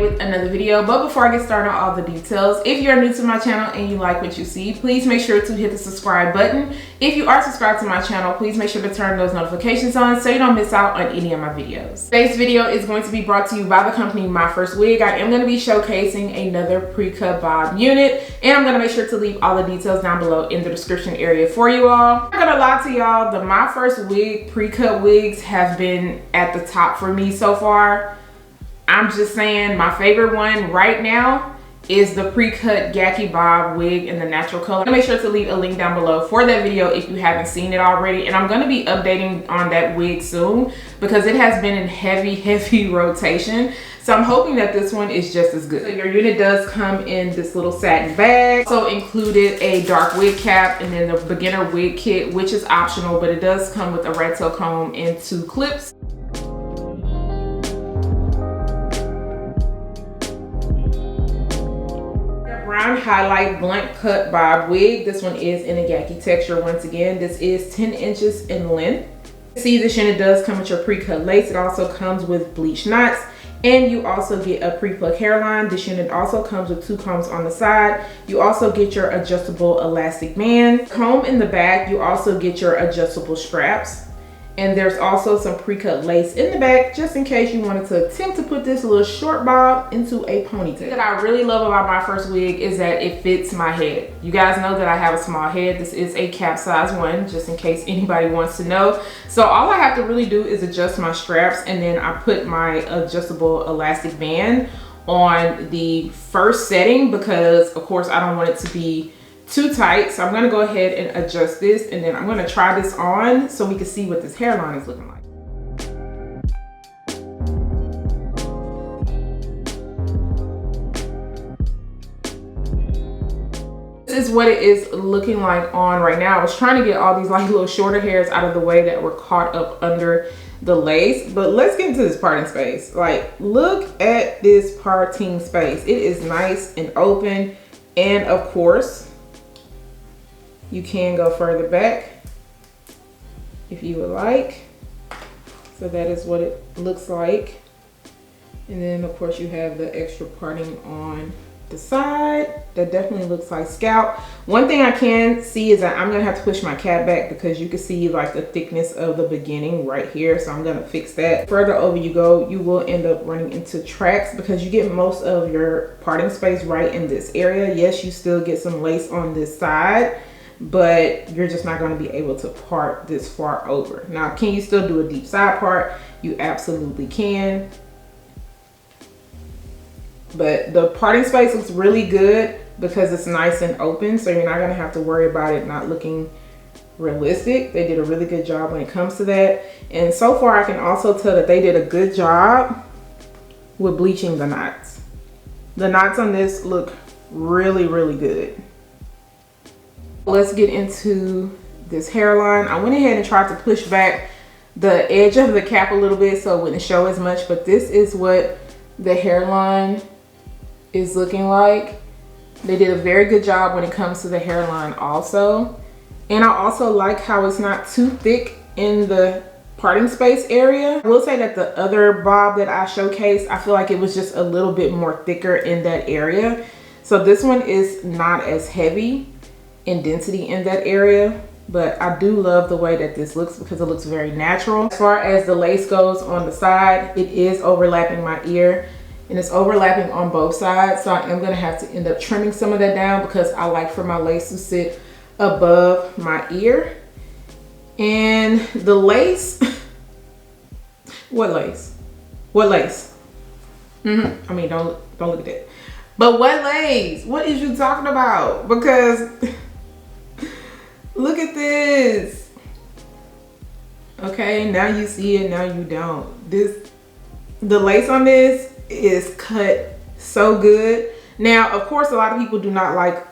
with another video. But before I get started on all the details, if you're new to my channel and you like what you see, please make sure to hit the subscribe button. If you are subscribed to my channel, please make sure to turn those notifications on so you don't miss out on any of my videos. Today's video is going to be brought to you by the company 𝗪𝗡rstwig. I am going to be showcasing another pre-cut bob unit, and I'm going to make sure to leave all the details down below in the description area for you all. I'm not gonna lie to y'all, the 𝗪𝗡rstwig pre-cut wigs have been at the top for me so far. I'm just saying, my favorite one right now is the pre-cut Yaki bob wig in the natural color. Make sure to leave a link down below for that video if you haven't seen it already. And I'm going to be updating on that wig soon because it has been in heavy rotation. So I'm hoping that this one is just as good. So your unit does come in this little satin bag. Also included a dark wig cap and then the beginner wig kit, which is optional, but it does come with a rat tail comb and 2 clips. Brown highlight blunt cut bob wig. This one is in a Yaki texture. Once again, this is 10 inches in length. See, this unit does come with your pre-cut lace. It also comes with bleached knots, and you also get a pre-plucked hairline. This unit also comes with 2 combs on the side. You also get your adjustable elastic band. Comb in the back, you also get your adjustable straps. And there's also some pre-cut lace in the back just in case you wanted to attempt to put this little short bob into a ponytail. What I really love about 𝗪𝗡rstwig is that it fits my head. You guys know that I have a small head. This is a cap size one, just in case anybody wants to know. So all I have to really do is adjust my straps, and then I put my adjustable elastic band on the first setting because of course I don't want it to be too tight. So I'm going to go ahead and adjust this, and then I'm going to try this on so we can see what this hairline is looking like. This is what it is looking like on right now. I was trying to get all these like little shorter hairs out of the way that were caught up under the lace, but let's get into this parting space. Like, look at this parting space. It is nice and open, and of course you can go further back if you would like. So that is what it looks like. And then of course you have the extra parting on the side. That definitely looks like scalp. One thing I can see is that I'm gonna have to push my cap back because you can see like the thickness of the beginning right here. So I'm gonna fix that. Further over you go, you will end up running into tracks because you get most of your parting space right in this area. Yes, you still get some lace on this side, but you're just not going to be able to part this far over. Now, can you still do a deep side part? You absolutely can. But the parting space looks really good because it's nice and open, so you're not going to have to worry about it not looking realistic. They did a really good job when it comes to that. And so far, I can also tell that they did a good job with bleaching the knots. The knots on this look really good. Let's get into this hairline. I went ahead and tried to push back the edge of the cap a little bit so it wouldn't show as much, but this is what the hairline is looking like. They did a very good job when it comes to the hairline also. And I also like how it's not too thick in the parting space area. I will say that the other bob that I showcased, I feel like it was just a little bit more thicker in that area. So this one is not as heavy in density in that area, but I do love the way that this looks because it looks very natural. As far as the lace goes on the side, it is overlapping my ear, and it's overlapping on both sides, so I am going to have to end up trimming some of that down because I like for my lace to sit above my ear. And the lace what lace? I mean, don't look at that. But what lace? What is you talking about? Because look at this. Okay, now you see it, now you don't. The lace on this is cut so good. Now, of course, a lot of people do not like,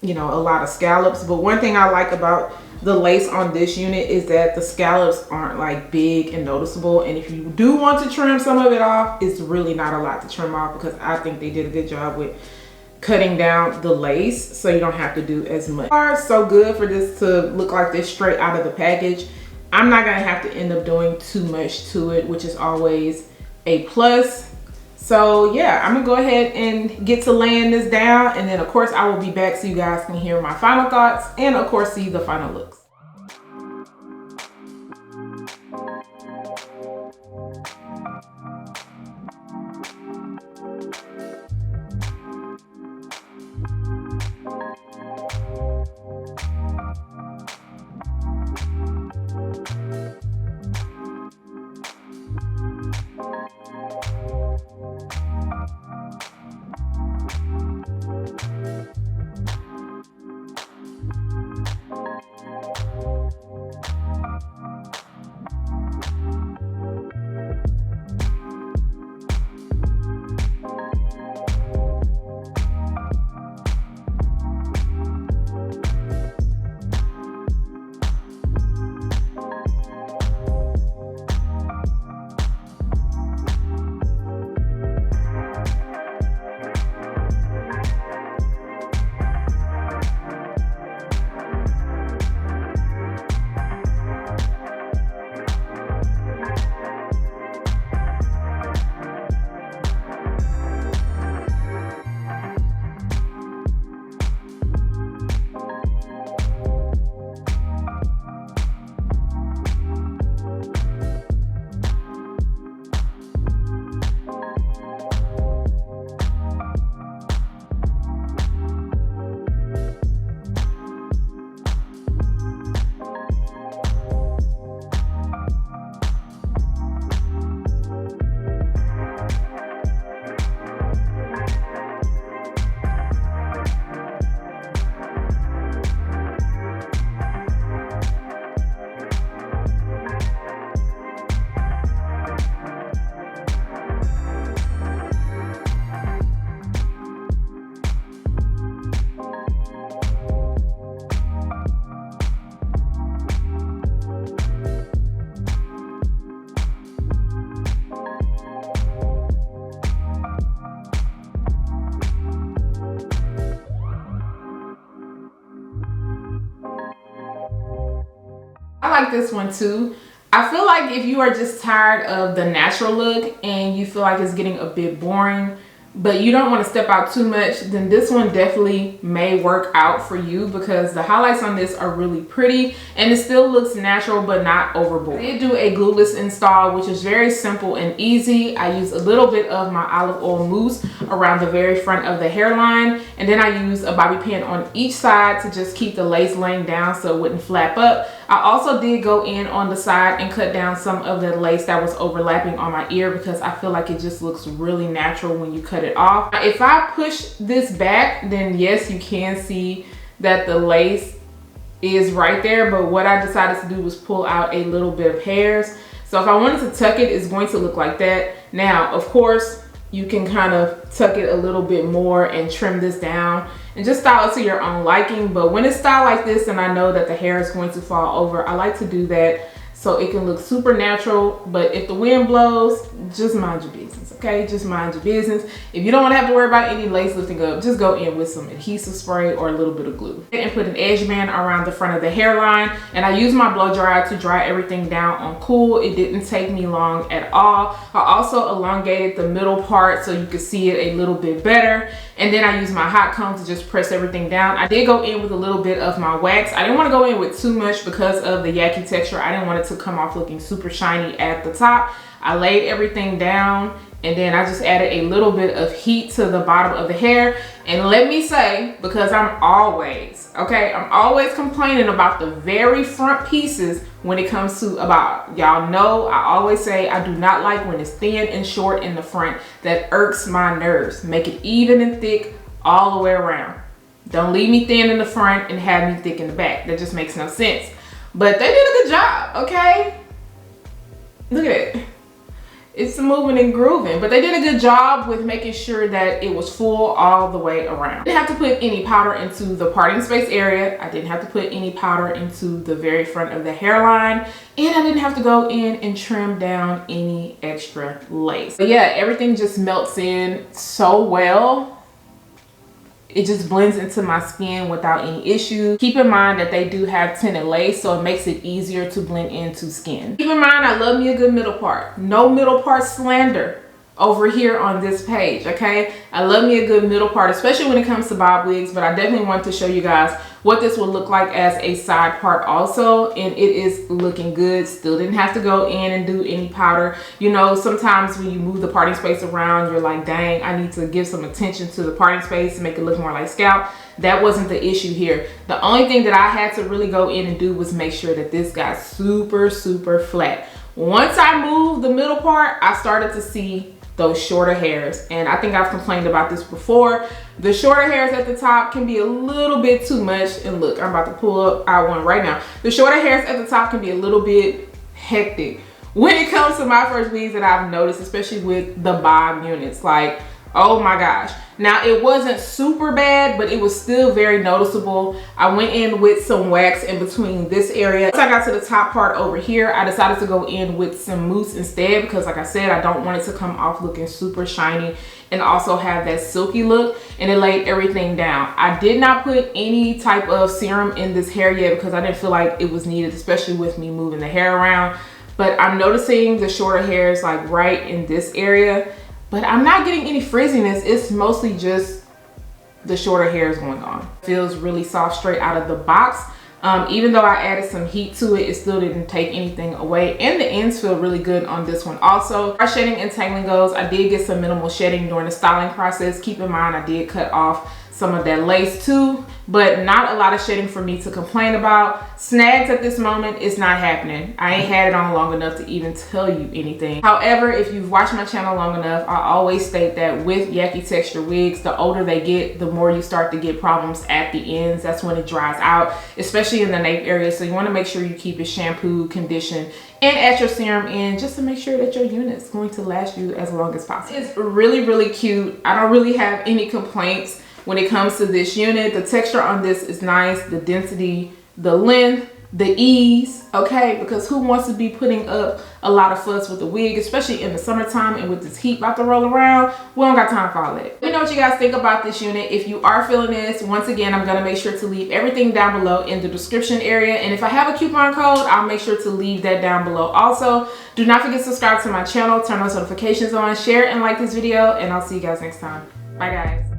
you know, a lot of scallops, but one thing I like about the lace on this unit is that the scallops aren't like big and noticeable. And if you do want to trim some of it off, it's really not a lot to trim off because I think they did a good job with cutting down the lace so you don't have to do as much. It's so good for this to look like this straight out of the package. I'm not gonna have to end up doing too much to it, which is always a plus. So yeah, I'm gonna go ahead and get to laying this down, and then of course I will be back so you guys can hear my final thoughts and of course see the final looks. I like this one too. I feel like if you are just tired of the natural look and you feel like it's getting a bit boring, but you don't want to step out too much, then this one definitely may work out for you because the highlights on this are really pretty and it still looks natural but not overboard. I did do a glueless install, which is very simple and easy. I use a little bit of my olive oil mousse around the very front of the hairline, and then I use a bobby pin on each side to just keep the lace laying down so it wouldn't flap up. I also did go in on the side and cut down some of the lace that was overlapping on my ear because I feel like it just looks really natural when you cut it off. If I push this back, then yes, you can see that the lace is right there, but what I decided to do was pull out a little bit of hairs. So if I wanted to tuck it, it's going to look like that. Now, of course, you can kind of tuck it a little bit more and trim this down and just style it to your own liking. But when it's styled like this and I know that the hair is going to fall over, I like to do that so it can look super natural. But if the wind blows, just mind your business, okay? Just mind your business. If you don't want to have to worry about any lace lifting up, just go in with some adhesive spray or a little bit of glue. And put an edge band around the front of the hairline. And I use my blow dryer to dry everything down on cool. It didn't take me long at all. I also elongated the middle part so you could see it a little bit better. And then I use my hot comb to just press everything down. I did go in with a little bit of my wax. I didn't want to go in with too much because of the Yaki texture. I didn't want it to come off looking super shiny at the top. I laid everything down and then I just added a little bit of heat to the bottom of the hair. And let me say, because I'm always complaining about the very front pieces when it comes to a bob. Y'all know I always say I do not like when it's thin and short in the front. That irks my nerves. Make it even and thick all the way around. Don't leave me thin in the front and have me thick in the back. That just makes no sense. But they did a good job, okay? Look at it. It's moving and grooving, but they did a good job with making sure that it was full all the way around. I didn't have to put any powder into the parting space area. I didn't have to put any powder into the very front of the hairline, and I didn't have to go in and trim down any extra lace. But yeah, everything just melts in so well. It just blends into my skin without any issue. Keep in mind that they do have tinted lace, so it makes it easier to blend into skin. Keep in mind, I love me a good middle part. No middle part slander. over here on this page. Okay, I love me a good middle part, especially when it comes to bob wigs, but I definitely want to show you guys what this will look like as a side part also, and it is looking good. Still didn't have to go in and do any powder. You know, sometimes when you move the parting space around, you're like, dang, I need to give some attention to the parting space to make it look more like scalp. That wasn't the issue here. The only thing that I had to really go in and do was make sure that this got super flat. Once I moved the middle part, I started to see those shorter hairs, and I think I've complained about this before. The shorter hairs at the top can be a little bit too much, and look, I'm about to pull up out one right now. The shorter hairs at the top can be a little bit hectic when it comes to my first wigs that I've noticed, especially with the bob units. Like, oh my gosh. Now, it wasn't super bad, but it was still very noticeable. I went in with some wax in between this area. Once I got to the top part over here, I decided to go in with some mousse instead, because like I said, I don't want it to come off looking super shiny and also have that silky look, and it laid everything down. I did not put any type of serum in this hair yet because I didn't feel like it was needed, especially with me moving the hair around. But I'm noticing the shorter hairs like right in this area. But I'm not getting any frizziness. It's mostly just the shorter hairs going on. Feels really soft straight out of the box. Even though I added some heat to it, it still didn't take anything away. And the ends feel really good on this one also. As far as shedding and tangling goes, I did get some minimal shedding during the styling process. Keep in mind, I did cut off some of that lace too, but not a lot of shedding for me to complain about. Snags at this moment is not happening. I ain't had it on long enough to even tell you anything. However, if you've watched my channel long enough, I always state that with Yaki texture wigs, the older they get, the more you start to get problems at the ends. That's when it dries out, especially in the nape area. So you want to make sure you keep it shampooed, conditioned, and add your serum in just to make sure that your unit is going to last you as long as possible. It's really cute. I don't really have any complaints when it comes to this unit. The texture on this is nice, the density, the length, the ease, okay? Because who wants to be putting up a lot of fuss with the wig, especially in the summertime and with this heat about to roll around? We don't got time for all that. Let me know what you guys think about this unit. If you are feeling this, once again, I'm gonna make sure to leave everything down below in the description area. And if I have a coupon code, I'll make sure to leave that down below also. Do not forget to subscribe to my channel, turn those notifications on, share and like this video, and I'll see you guys next time. Bye guys.